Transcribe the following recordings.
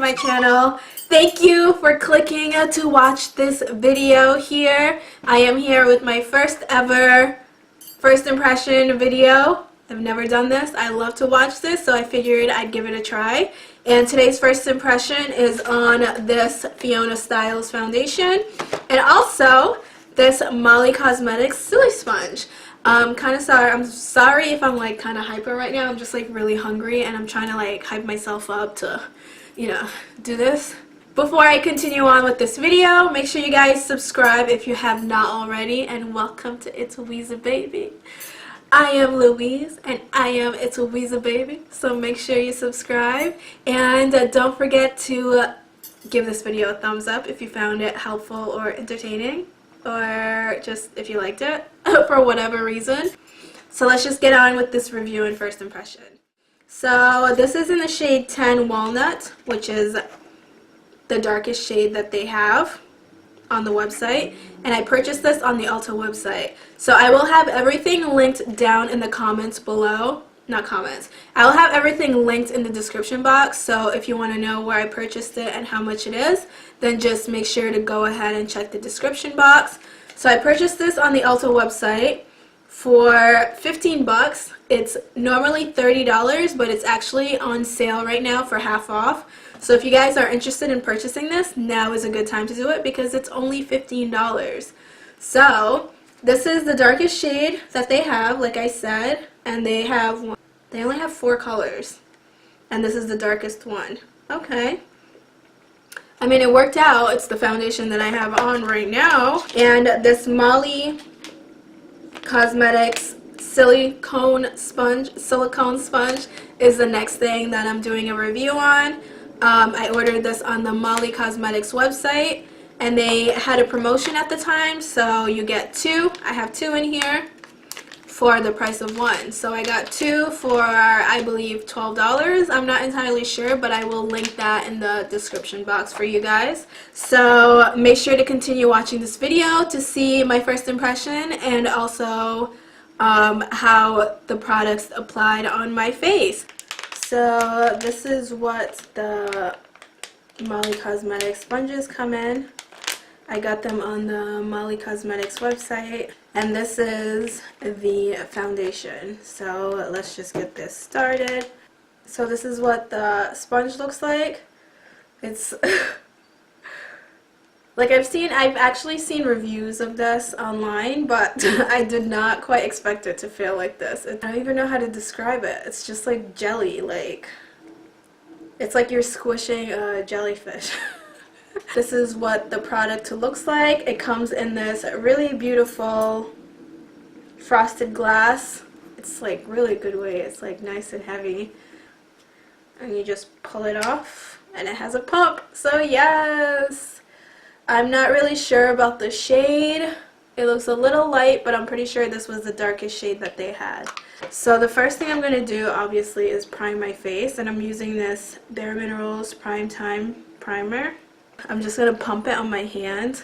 my channel. Thank you for clicking to watch this video here. I am here with my first ever first impression video. I've never done this. I love to watch this, so I figured I'd give it a try. And today's first impression is on this Fiona Stiles foundation and also this Molly Cosmetics Silisponge. I'm sorry if I'm like kind of hyper right now. I'm just like really hungry and I'm trying to like hype myself up to, do this. Before I continue on with this video, make sure you guys subscribe if you have not already, and welcome to It's Weezy Baby. I am Louise and I am It's Weezy Baby, so make sure you subscribe and don't forget to give this video a thumbs up if you found it helpful or entertaining, or just if you liked it for whatever reason. So let's just get on with this review and first impression. So this is in the shade 10 Walnut, which is the darkest shade that they have on the website, and I purchased this on the Ulta website. So I will have everything linked down in the comments below. Not comments. I will have everything linked in the description box, so if you want to know where I purchased it and how much it is, then just make sure to go ahead and check the description box. So I purchased this on the Ulta website for 15 bucks. It's normally $30, but it's actually on sale right now for half off. So if you guys are interested in purchasing this, now is a good time to do it because it's only $15. So this is the darkest shade that they have, like I said, and they only have 4 colors, and this is the darkest one. Okay. I mean, it worked out. It's the foundation that I have on right now. And this Molly Cosmetics silicone sponge is the next thing that I'm doing a review on. I ordered this on the Molly Cosmetics website, and they had a promotion at the time, so you get 2. I have 2 in here for the price of 1. So I got 2 for, I believe, $12. I'm not entirely sure, but I will link that in the description box for you guys. So make sure to continue watching this video to see my first impression and also how the products applied on my face. So this is what the Molly Cosmetics sponges come in. I got them on the Molly Cosmetics website, and this is the foundation. So let's just get this started. So this is what the sponge looks like. It's like I've actually seen reviews of this online, but I did not quite expect it to feel like this. I don't even know how to describe it. It's just like jelly, like it's like you're squishing a jellyfish. This is what the product looks like. It comes in this really beautiful frosted glass. It's like really good weight. It's like nice and heavy. And you just pull it off and it has a pump. So yes! I'm not really sure about the shade. It looks a little light, but I'm pretty sure this was the darkest shade that they had. So the first thing I'm going to do, obviously, is prime my face, and I'm using this Bare Minerals Prime Time Primer. I'm just going to pump it on my hand.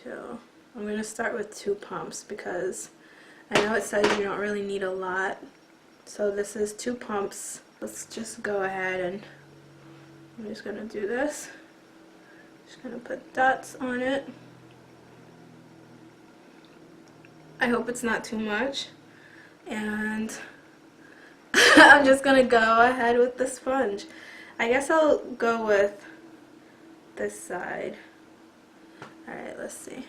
So I'm going to start with 2 pumps because I know it says you don't really need a lot. So this is 2 pumps. Let's just go ahead and I'm just going to do this. Just going to put dots on it. I hope it's not too much. And I'm just going to go ahead with the sponge. I guess I'll go with this side. Alright, let's see.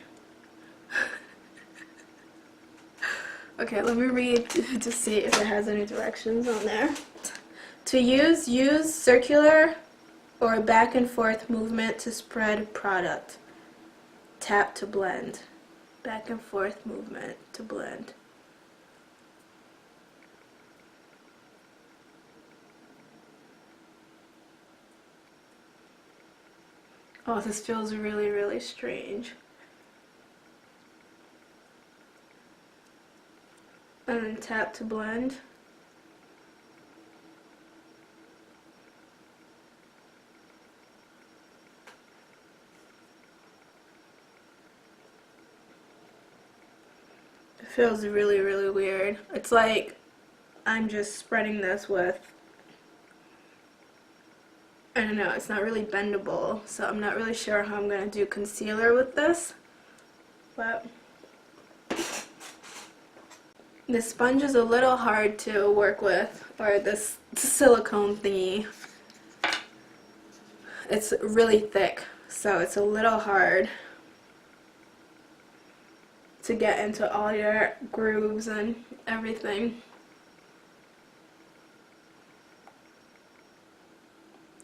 Okay, let me read to see if it has any directions on there. To use circular or back and forth movement to spread product. Tap to blend. Back and forth movement to blend. Oh, this feels really, really strange. And then tap to blend. Feels really, really weird. It's like I'm just spreading this with, I don't know, it's not really bendable, so I'm not really sure how I'm going to do concealer with this, but the sponge is a little hard to work with, or this silicone thingy. It's really thick, so it's a little hard to get into all your grooves and everything.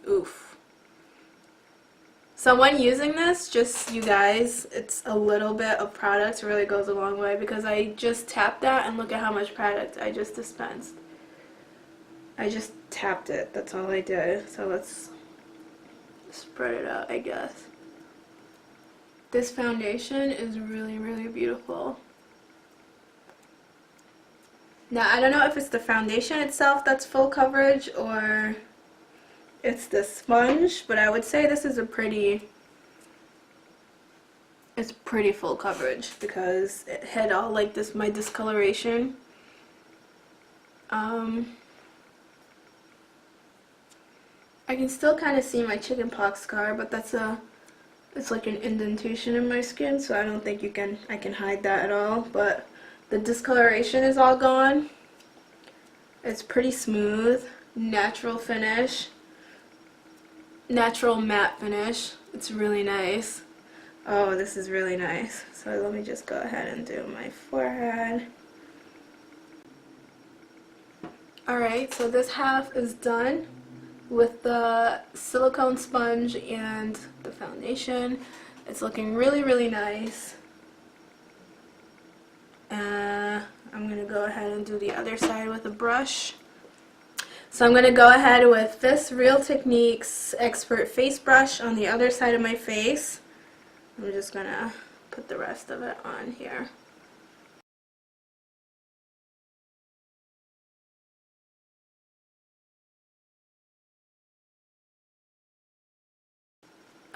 Oof. So when using this, just you guys, it's a little bit of product really goes a long way, because I just tapped that and look at how much product I just dispensed. I just tapped it, that's all I did. So let's spread it out, I guess. This foundation is really, really beautiful. Now, I don't know if it's the foundation itself that's full coverage or it's the sponge, but I would say this is it's pretty full coverage, because it hid all like this, my discoloration. I can still kind of see my chickenpox scar, but it's like an indentation in my skin, so I don't think I can hide that at all. But the discoloration is all gone. It's pretty smooth, natural finish, natural matte finish. It's really nice. Oh, this is really nice. So let me just go ahead and do my forehead. Alright, so this half is done with the silicone sponge and the foundation. It's looking really, really nice. I'm going to go ahead and do the other side with a brush. So I'm going to go ahead with this Real Techniques Expert Face Brush on the other side of my face. I'm just going to put the rest of it on here.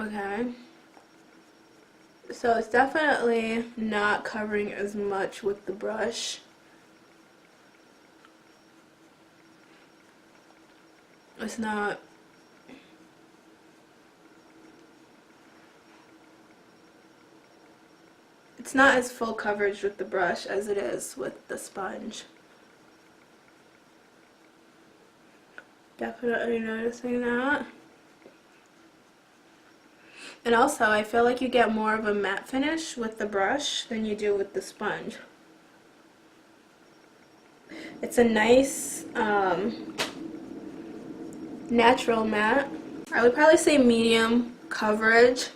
Okay. So it's definitely not covering as much with the brush. It's not. It's not as full coverage with the brush as it is with the sponge. Definitely noticing that. And also, I feel like you get more of a matte finish with the brush than you do with the sponge. It's a nice natural matte. I would probably say medium coverage.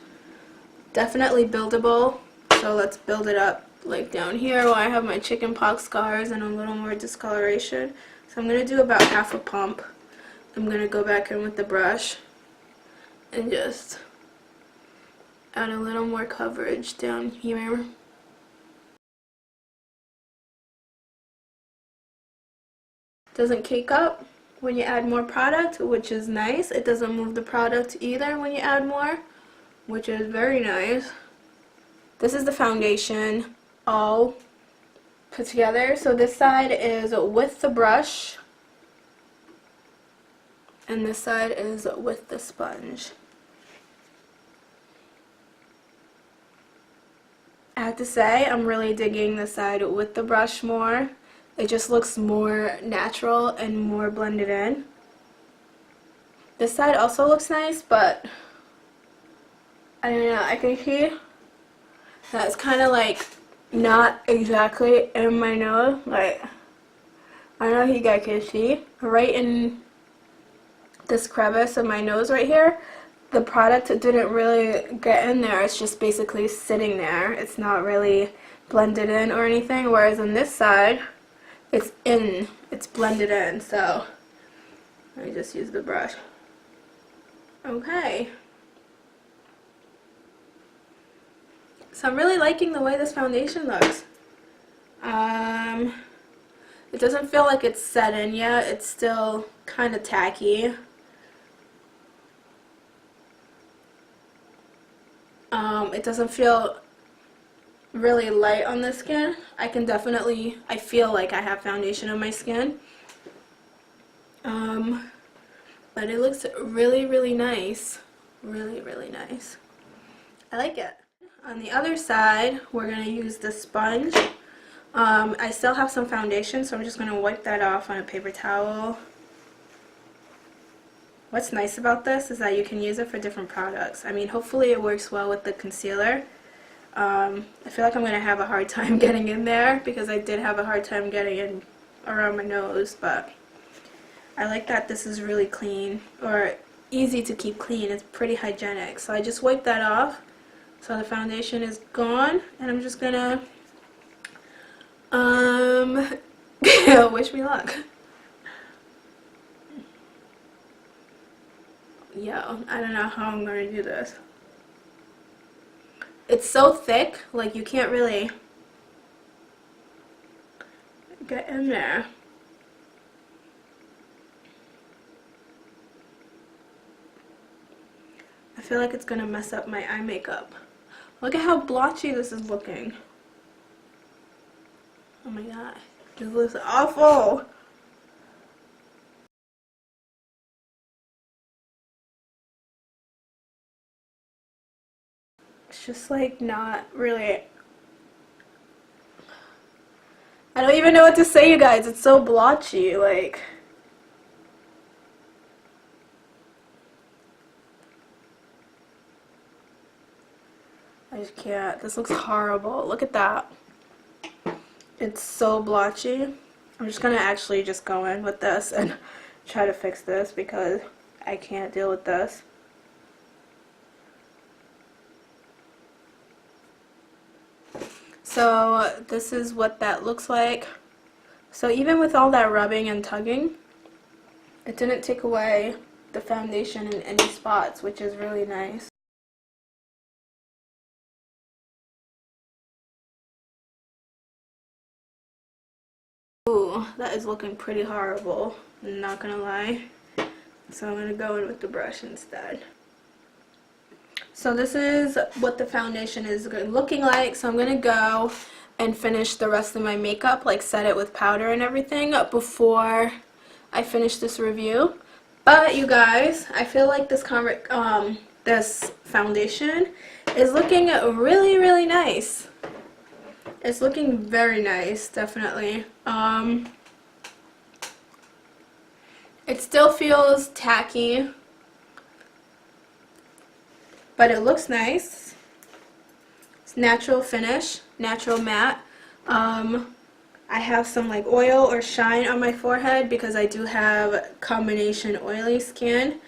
Definitely buildable. So let's build it up like down here where I have my chickenpox scars and a little more discoloration. So I'm going to do about half a pump. I'm going to go back in with the brush and just add a little more coverage down here. Doesn't cake up when you add more product, which is nice. It doesn't move the product either when you add more, which is very nice. This is the foundation all put together. So this side is with the brush and this side is with the sponge. I have to say, I'm really digging the side with the brush more. It just looks more natural and more blended in. This side also looks nice, but I don't know, I can see that it's kind of like not exactly in my nose. Like, I don't know if you guys can see, right in this crevice of my nose right here, the product didn't really get in there. It's just basically sitting there. It's not really blended in or anything, whereas on this side, it's blended in. So let me just use the brush. Okay. So I'm really liking the way this foundation looks. It doesn't feel like it's set in yet. It's still kind of tacky. It doesn't feel really light on the skin. I feel like I have foundation on my skin. But it looks really, really nice. Really, really nice. I like it. On the other side, we're going to use the sponge. I still have some foundation, so I'm just going to wipe that off on a paper towel. What's nice about this is that you can use it for different products. I mean, hopefully it works well with the concealer. I feel like I'm going to have a hard time getting in there because I did have a hard time getting in around my nose, but I like that this is really clean, or easy to keep clean. It's pretty hygienic. So I just wiped that off so the foundation is gone, and I'm just gonna wish me luck. Yo, I don't know how I'm gonna do this. It's so thick, like you can't really get in there. I feel like it's gonna mess up my eye makeup. Look at how blotchy this is looking. Oh my god, this looks awful. It's just like not really. I don't even know what to say, you guys. It's so blotchy, like. I just can't. This looks horrible. Look at that. It's so blotchy. I'm just gonna actually just go in with this and try to fix this because I can't deal with this. So this is what that looks like. So even with all that rubbing and tugging, it didn't take away the foundation in any spots, which is really nice. Ooh, that is looking pretty horrible, I'm not gonna lie. So I'm gonna go in with the brush instead. So this is what the foundation is looking like. So I'm gonna go and finish the rest of my makeup, like set it with powder and everything before I finish this review. But you guys, I feel like this this foundation is looking really, really nice. It's looking very nice, definitely. It still feels tacky, but it looks nice. It's natural finish, natural matte. I have some like oil or shine on my forehead because I do have combination oily skin.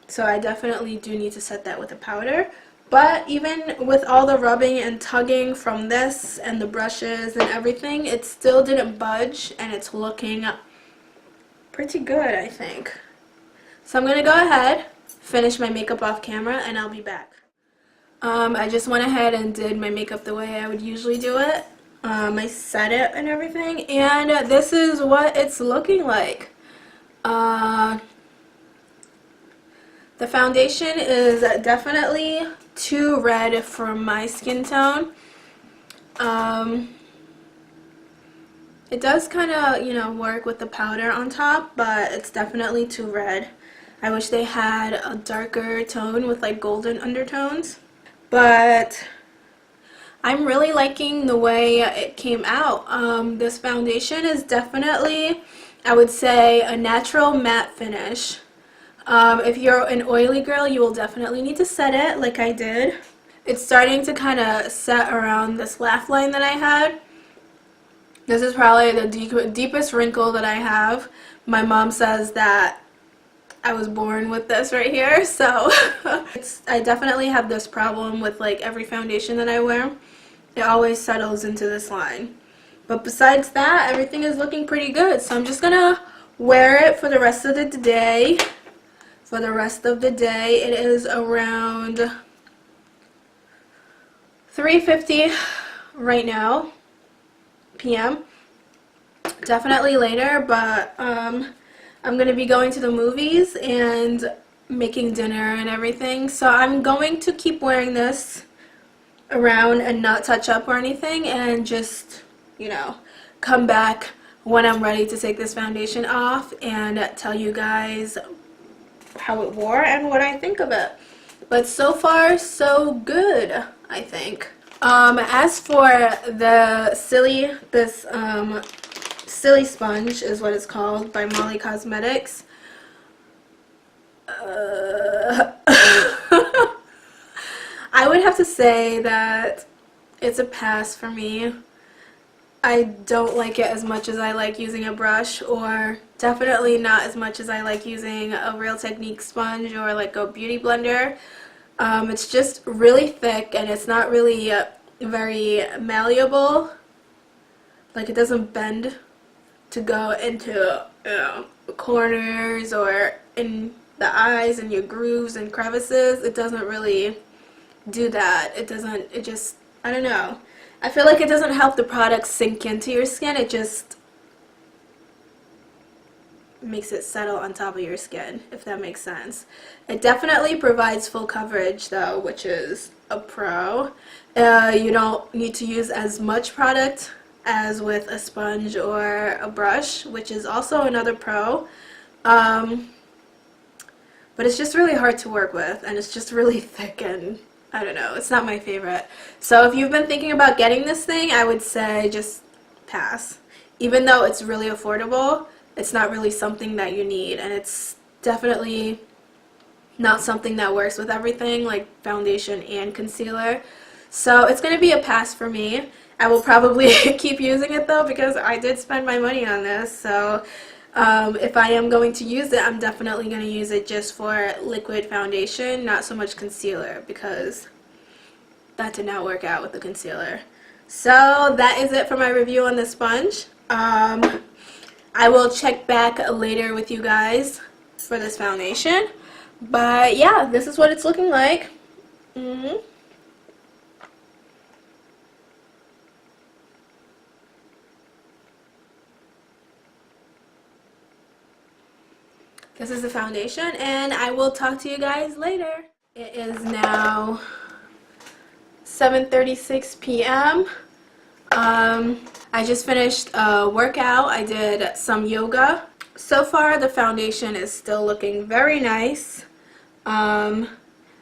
So I definitely do need to set that with a powder. But even with all the rubbing and tugging from this and the brushes and everything, it still didn't budge and it's looking pretty good, I think. So I'm going to go ahead, finish my makeup off camera, and I'll be back. I just went ahead and did my makeup the way I would usually do it. I set it and everything, and this is what it's looking like. The foundation is definitely too red for my skin tone. It does kind of, you know, work with the powder on top, but it's definitely too red. I wish they had a darker tone with like golden undertones. But I'm really liking the way it came out. This foundation is definitely, I would say, a natural matte finish. If you're an oily girl, you will definitely need to set it like I did. It's starting to kind of set around this laugh line that I had. This is probably the deepest wrinkle that I have. My mom says that I was born with this right here, so I definitely have this problem with like every foundation that I wear. It always settles into this line. But besides that, everything is looking pretty good. So I'm just gonna wear it for the rest of the day. For the rest of the day, it is around 3:50 right now p.m. Definitely later, but I'm going to be going to the movies and making dinner and everything. So I'm going to keep wearing this around and not touch up or anything, and just, you know, come back when I'm ready to take this foundation off and tell you guys how it wore and what I think of it. But so far, so good, I think. As for the Silisponge is what it's called, by Molly Cosmetics. I would have to say that it's a pass for me. I don't like it as much as I like using a brush, or definitely not as much as I like using a Real Technique sponge or like a beauty blender. It's just really thick and it's not really very malleable. Like, it doesn't bend to go into, you know, corners or in the eyes and your grooves and crevices. It doesn't really do that. It just, I don't know. I feel like it doesn't help the product sink into your skin. It just makes it settle on top of your skin, if that makes sense. It definitely provides full coverage though, which is a pro. You don't need to use as much product as with a sponge or a brush, which is also another pro. But it's just really hard to work with, and it's just really thick, and I don't know, it's not my favorite. So if you've been thinking about getting this thing, I would say just pass. Even though it's really affordable, it's not really something that you need, and it's definitely not something that works with everything, like foundation and concealer. So it's going to be a pass for me. I will probably keep using it though, because I did spend my money on this. So if I am going to use it, I'm definitely going to use it just for liquid foundation, not so much concealer, because that did not work out with the concealer. So that is it for my review on the sponge. I will check back later with you guys for this foundation. But yeah, this is what it's looking like. This is the foundation, and I will talk to you guys later. It is now 7:36 p.m. I just finished a workout. I did some yoga. So far, the foundation is still looking very nice. I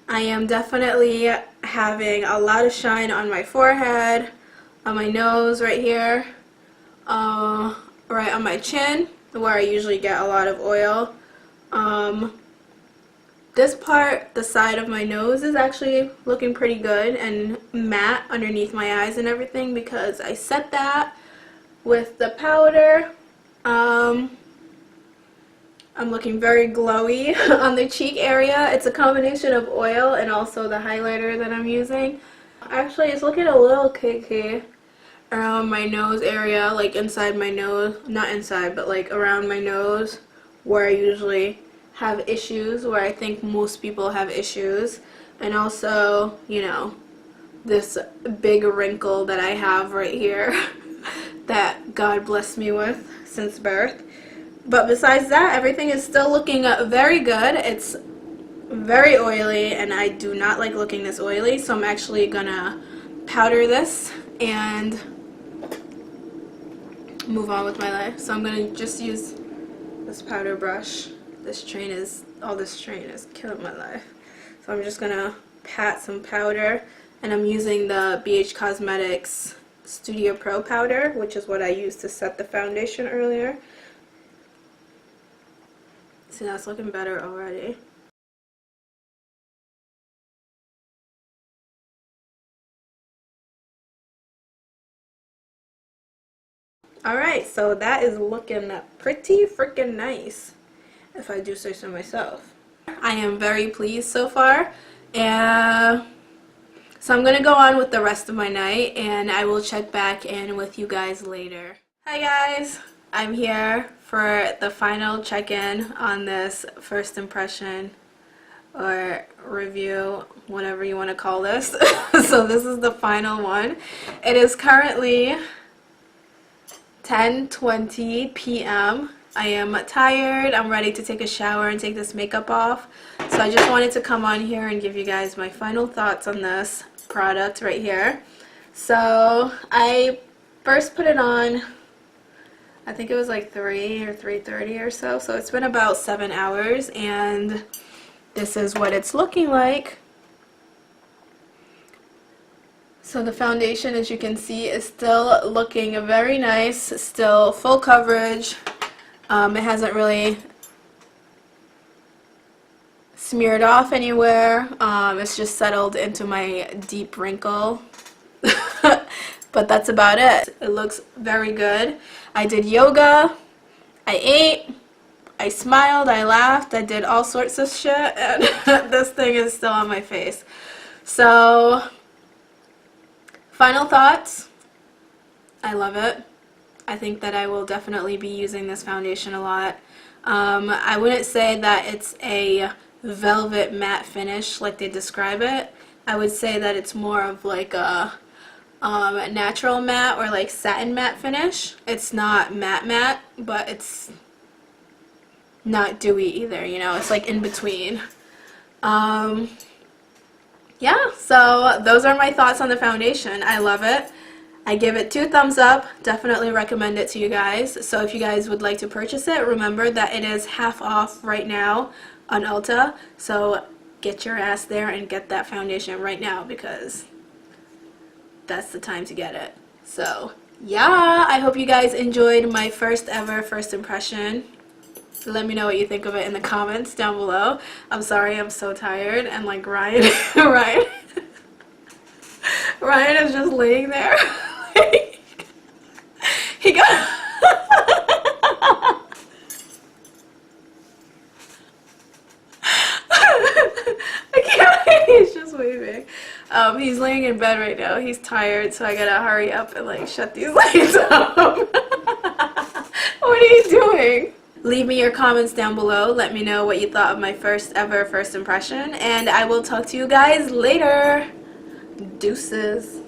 am definitely having a lot of shine on my forehead, on my nose right here, right on my chin, where I usually get a lot of oil. This part, the side of my nose, is actually looking pretty good and matte underneath my eyes and everything, because I set that with the powder. I'm looking very glowy on the cheek area. It's a combination of oil and also the highlighter that I'm using. Actually, it's looking a little cakey around my nose area, like inside my nose, not inside, but like around my nose, where I usually have issues, where I think most people have issues. And also, you know, this big wrinkle that I have right here that God blessed me with since birth. But besides that, everything is still looking very good. It's very oily, and I do not like looking this oily, so I'm actually gonna powder this and move on with my life. So I'm gonna just use this powder brush. This train is killing my life. So I'm just gonna pat some powder, and I'm using the BH Cosmetics Studio Pro powder, which is what I used to set the foundation earlier. See, that's looking better already. Alright, so that is looking pretty freaking nice, if I do say so myself. I am very pleased so far. So I'm going to go on with the rest of my night, and I will check back in with you guys later. Hi guys! I'm here for the final check-in on this first impression or review, whatever you want to call this. So this is the final one. It is currently 10:20 p.m. I am tired. I'm ready to take a shower and take this makeup off. So I just wanted to come on here and give you guys my final thoughts on this product right here. So I first put it on, I think it was like 3 or 3:30 or so. So it's been about 7 hours, and this is what it's looking like. So the foundation, as you can see, is still looking very nice, still full coverage. It hasn't really smeared off anywhere. It's just settled into my deep wrinkle. But that's about it. It looks very good. I did yoga, I ate, I smiled, I laughed, I did all sorts of shit, and this thing is still on my face. So, final thoughts. I love it. I think that I will definitely be using this foundation a lot. I wouldn't say that it's a velvet matte finish like they describe it. I would say that it's more of like a natural matte or like satin matte finish. It's not matte, but it's not dewy either, you know, it's like in between. Yeah, so those are my thoughts on the foundation. I love it. I give it 2 thumbs up. Definitely recommend it to you guys. So if you guys would like to purchase it, remember that it is half off right now on Ulta. So get your ass there and get that foundation right now, because that's the time to get it. So yeah, I hope you guys enjoyed my first ever first impression. Let me know what you think of it in the comments down below. I'm sorry, I'm so tired, and like Ryan Ryan is just laying there. He got I can't, he's just waving. He's laying in bed right now. He's tired, so I gotta hurry up and like shut these lights off. What are you doing? Leave me your comments down below. Let me know what you thought of my first ever first impression, and I will talk to you guys later. Deuces.